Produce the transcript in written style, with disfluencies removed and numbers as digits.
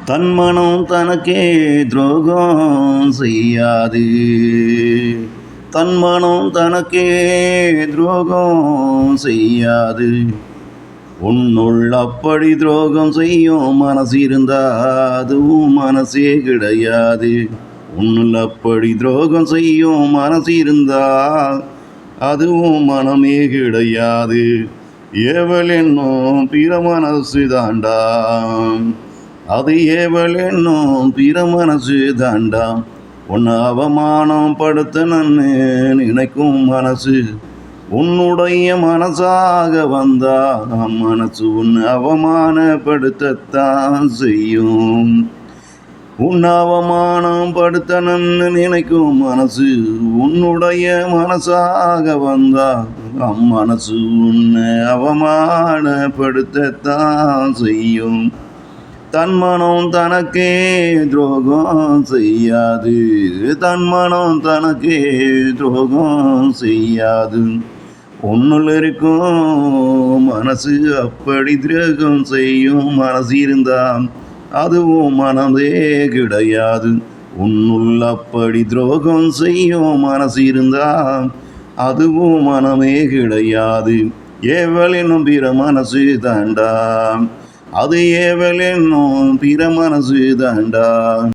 தன் மனம் தனக்கே துரோகம் செய்யாது. தன் மனம் தனக்கே துரோகம் செய்யாது. உன்னுள் அப்படி துரோகம் செய்யும் மனசு இருந்தா அதுவும் மனசே கிடையாது. உன்னுள் அப்படி துரோகம் செய்யும் மனசு இருந்தா அதுவும் மனமே கிடையாது. ஏவல் என்னும் பிற மனசு தாண்டாம், அது ஏவல் என்னும் பிற மனசு தாண்டாம். உன்னை அவமானம் படுத்தணும்னு நினைக்கும் மனசு உன்னுடைய மனசாக வந்தா மனசு உன்னை அவமானப்படுத்தத்தான் செய்யும். உன்னை அவமானம் படுத்தணும்னு நினைக்கும் மனசு உன்னுடைய மனசாக வந்தா மனசு உன்னை அவமானப்படுத்தத்தான் செய்யும். தன் மனம் தனக்கே துரோகம் செய்யாது. தன் மனம் தனக்கே துரோகம் செய்யாது. உன்னுள் இருக்கும் மனசு அப்படி துரோகம் செய்யும் மனசு இருந்தால் அதுவும் மனதே கிடையாது. உன்னுள் அப்படி துரோகம் செய்யும் மனசு இருந்தால் அதுவும் மனமே கிடையாது. ஏவல் என்னும் பிற மனசு தாண்டா, அது ஏவல் என்னும் பிற மனசு தாண்டா.